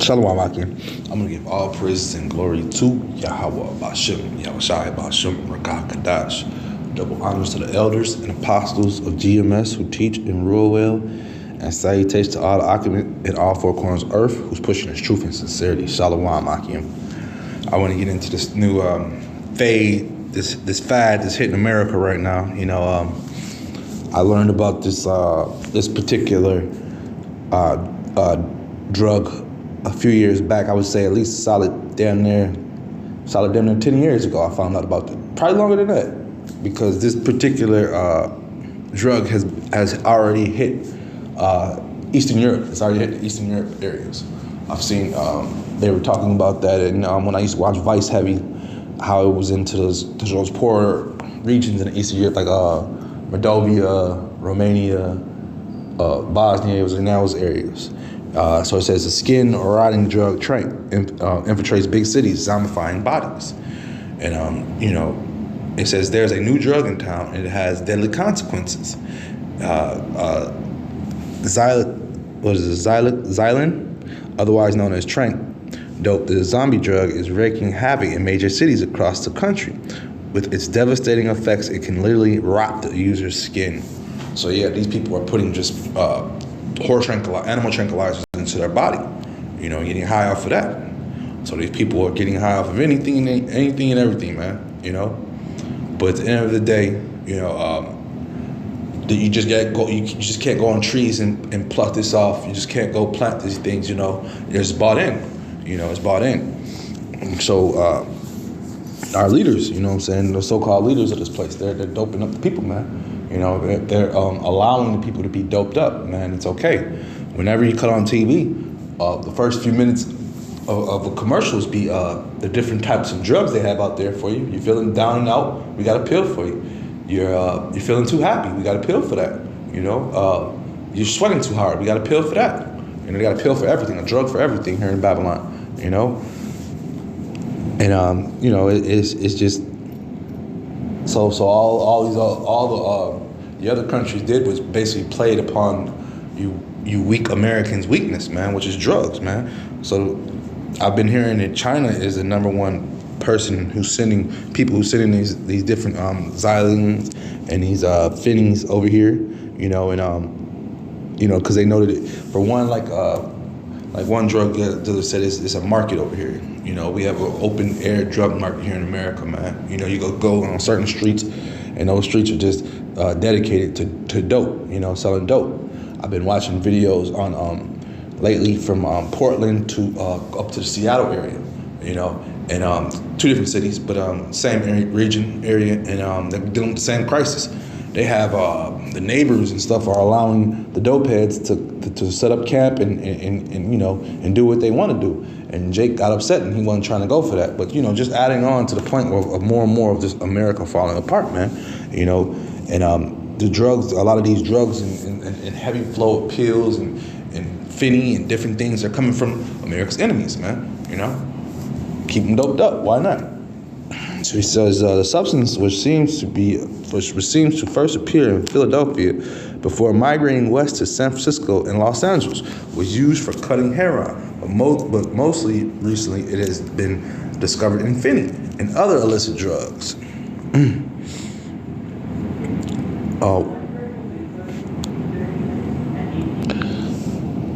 Shalom, Akim. I'm going to give all praises and glory to Yahweh Bashem, Yahushai Bashem, Rakah Kadash. Double honors to the elders and apostles of GMS who teach and rule well, and salutations to all the Akim in all four corners of earth who's pushing his truth and sincerity. Shalom, Akim. I want to get into this new fad, this fad that's hitting America right now. I learned about this particular drug a few years back. I would say at least solid damn near 10 years ago. I found out about it. Probably longer than that, because this particular drug has already hit Eastern Europe. It's already hit the Eastern Europe areas. I've seen they were talking about that, and when I used to watch Vice Heavy, how it was into those poorer regions in Eastern Europe, like Moldova, Romania, Bosnia. It was in those areas. So it says the skin or rotting drug infiltrates big cities, zombifying bodies. And, it says there's a new drug in town and it has deadly consequences. Xylin, otherwise known as trank dope, the zombie drug is wreaking havoc in major cities across the country. With its devastating effects, it can literally rot the user's skin. So yeah, these people are putting just animal tranquilizers into their body, getting high off of that. So these people are getting high off of anything and everything, man, But at the end of the day, you just can't go on trees and pluck this off. You just can't go plant these things, It's bought in, it's bought in. So our leaders, the so-called leaders of this place, they're doping up the people, man. They're allowing the people to be doped up, man. It's okay. Whenever you cut on TV, the first few minutes of the commercials be the different types of drugs they have out there for you. You're feeling down and out, we got a pill for you. You're feeling too happy, we got a pill for that. You're sweating too hard, we got a pill for that. They got a pill for everything, a drug for everything here in Babylon. And it's just so all the other countries did was basically played upon you weak Americans' weakness, man, which is drugs, man. So I've been hearing that China is the number one person who's sending these different xylins and these finnies over here, because they know that for one, like one drug dealer said, it's a market over here. We have an open air drug market here in America, man. You go on certain streets, and those streets are just dedicated to dope, selling dope. I've been watching videos on lately from Portland to up to the Seattle area, and two different cities, but same area, and they're dealing with the same crisis. They have the neighbors and stuff are allowing the dope heads to set up camp and do what they want to do. And Jake got upset and he wasn't trying to go for that. But just adding on to the point of more and more of just America falling apart, man. And the drugs, a lot of these drugs and heavy flow of pills and finny and different things are coming from America's enemies, man. Keep them doped up. Why not? So he says the substance, which seems to first appear in Philadelphia before migrating west to San Francisco and Los Angeles, was used for cutting heroin, but mostly recently it has been discovered in finny and other illicit drugs.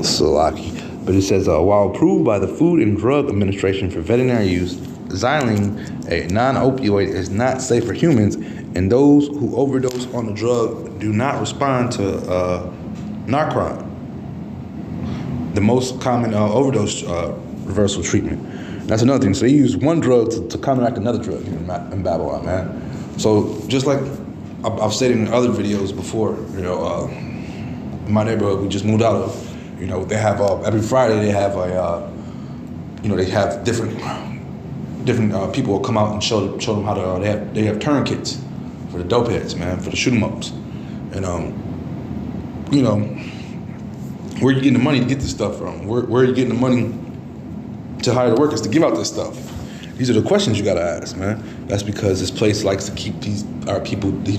Salaki. But it says, while approved by the Food and Drug Administration for veterinary use, xylene, a non-opioid, is not safe for humans, and those who overdose on the drug do not respond to Narcan, the most common overdose reversal treatment. That's another thing. So they use one drug to counteract another drug here in Babylon, man. So just like I've said in other videos before, in my neighborhood we just moved out of, they have every Friday they have they have different people will come out and show them how to. They have tourniquets for the dope heads, man, for the shoot 'em ups, and where are you getting the money to get this stuff from? Where are you getting the money to hire the workers to give out this stuff? These are the questions you gotta ask, man. That's because this place likes to keep these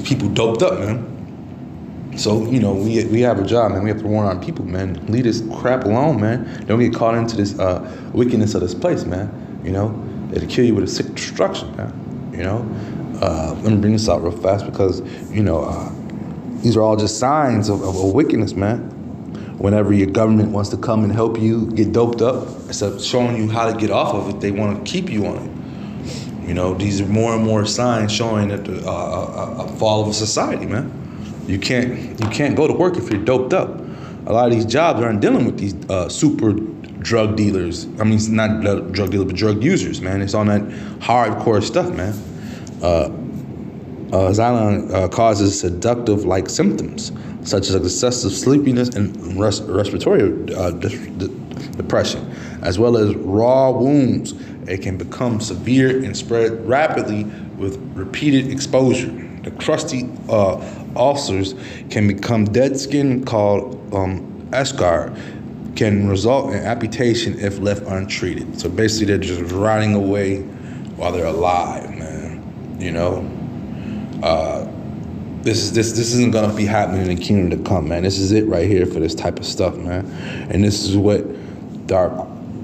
people doped up, man. So, we have a job, man. We have to warn our people, man. Leave this crap alone, man. Don't get caught into this wickedness of this place, man. It'll kill you with a sick destruction, man. Let me bring this out real fast because, these are all just signs of wickedness, man. Whenever your government wants to come and help you get doped up, instead of showing you how to get off of it, they want to keep you on it. These are more and more signs showing that a fall of a society, man. You can't go to work if you're doped up. A lot of these jobs aren't dealing with these super drug dealers. I mean, it's not drug dealers, but drug users, man. It's on that hardcore stuff, man. Xylon causes seductive-like symptoms, such as excessive sleepiness and respiratory depression, as well as raw wounds. It can become severe and spread rapidly with repeated exposure. The crusty ulcers can become dead skin called eschar, can result in amputation if left untreated. So basically, they're just rotting away while they're alive, man. This isn't gonna be happening in the kingdom to come, man. This is it right here for this type of stuff, man. And this is what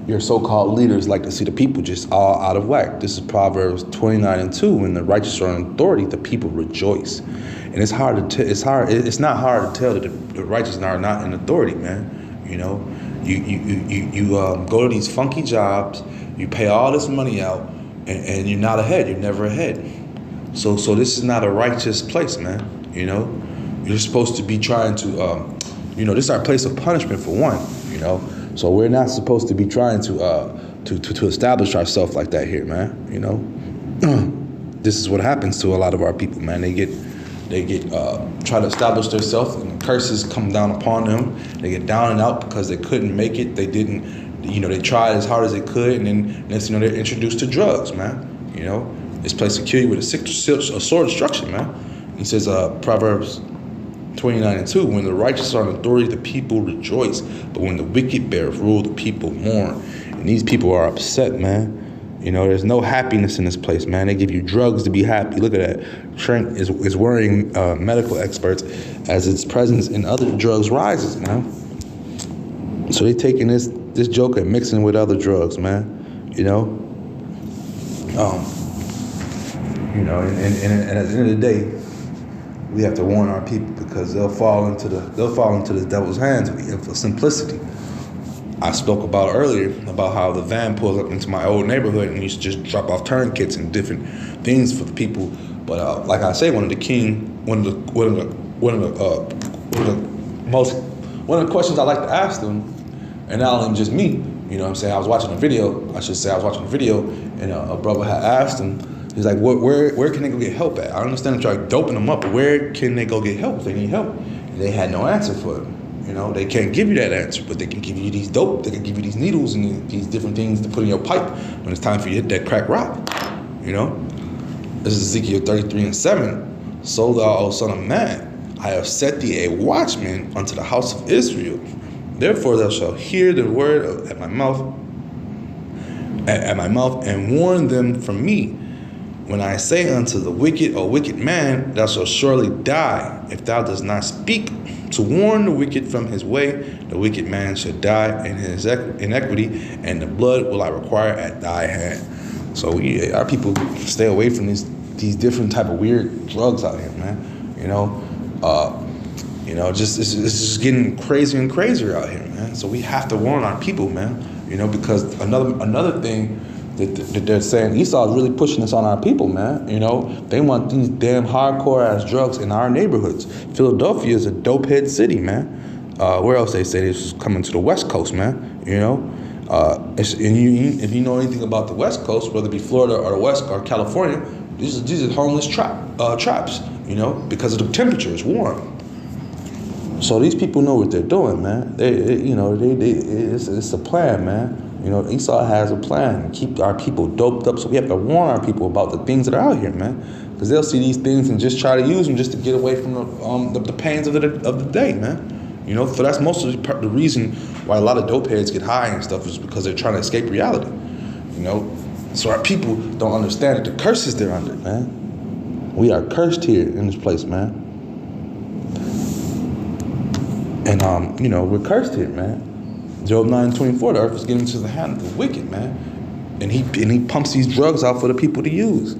your so-called leaders like to see the people just all out of whack. This is Proverbs 29:2. When the righteous are in authority, the people rejoice. And it's hard to it's not hard to tell that the righteous are not in authority, man. You go to these funky jobs, you pay all this money out, and you're not ahead. You're never ahead. So this is not a righteous place, man. You're supposed to be trying to, this is our place of punishment for one. So we're not supposed to be trying to establish ourselves like that here, man. This is what happens to a lot of our people, man. They get try to establish themselves, and the curses come down upon them. They get down and out because they couldn't make it. They didn't, they tried as hard as they could, and then next thing they're introduced to drugs, man. This place will kill you with a sword destruction, man. He says, Proverbs 29:2, when the righteous are in authority, the people rejoice. But when the wicked bear rule, the people mourn. And these people are upset, man. There's no happiness in this place, man. They give you drugs to be happy. Look at that. Trent is worrying medical experts as its presence in other drugs rises, man. So they're taking this joke and mixing with other drugs, man. And at the end of the day, we have to warn our people because they'll fall into the devil's hands for simplicity. I spoke about earlier about how the van pulls up into my old neighborhood and used to just drop off tourniquets and different things for the people. But like I say, one of the questions I like to ask them, and not only just me, I was watching a video. And a brother had asked him. He's like, where can they go get help at? I understand that you're like doping them up, but where can they go get help if they need help? And they had no answer for them. They can't give you that answer, but they can give you these dope. They can give you these needles and these different things to put in your pipe when it's time for you to hit that crack rock. This is Ezekiel 33:7. So thou, O son of man, I have set thee a watchman unto the house of Israel. Therefore thou shalt hear the word at my mouth, and warn them from me. When I say unto the wicked, O wicked man, thou shalt surely die. If thou dost not speak to warn the wicked from his way, the wicked man shall die in his iniquity, and the blood will I require at thy hand. So our people stay away from these different type of weird drugs out here, man. It's just getting crazier and crazier out here, man. So we have to warn our people, man. Because another thing that they're saying, Esau is really pushing this on our people, man. They want these damn hardcore ass drugs in our neighborhoods. Philadelphia is a dope head city, man. Where else they say this is coming to the West Coast, man? If you know anything about the West Coast, whether it be Florida or the West or California, these are homeless traps. Because of the temperature, it's warm. So these people know what they're doing, man. It's a plan, man. Esau has a plan to keep our people doped up. So we have to warn our people about the things that are out here, man. Because they'll see these things and just try to use them just to get away from the pains of the day, man. So that's mostly the reason why a lot of dope heads get high and stuff is because they're trying to escape reality. So our people don't understand that the curses they're under, man. We are cursed here in this place, man. And you know, we're cursed here, man. Job 9:24, the earth is given into the hand of the wicked, man. And he pumps these drugs out for the people to use.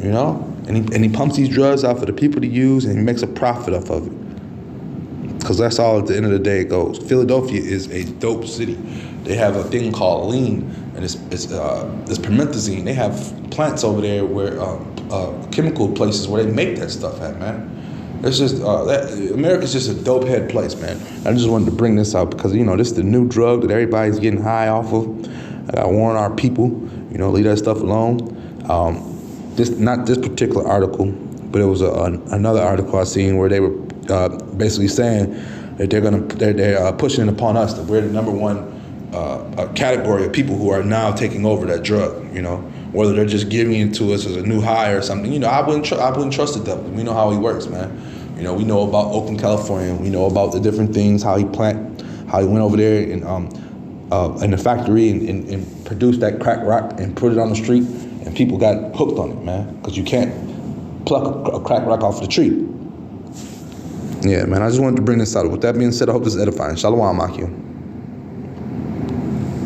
You know? And he pumps these drugs out for the people to use, and he makes a profit off of it. Because that's all at the end of the day it goes. Philadelphia is a dope city. They have a thing called lean, and it's promethazine. They have plants over there where chemical places where they make that stuff at, man. It's just America's just a dope head place, man. I just wanted to bring this out because, you know, this is the new drug that everybody's getting high off of. I gotta warn our people, you know, leave that stuff alone. Not this particular article, but it was another article I seen where they were basically saying that they're pushing it upon us that we're the number one category of people who are now taking over that drug. You know, whether they're just giving it to us as a new high or something. You know, I wouldn't trust the devil. We know how he works, man. You know, we know about Oakland, California. We know about the different things, how he went over there and in the factory and produced that crack rock and put it on the street, and people got hooked on it, man, because you can't pluck a crack rock off the tree. Yeah, man, I just wanted to bring this out. With that being said, I hope this is edifying. Shalom, Amekkkans.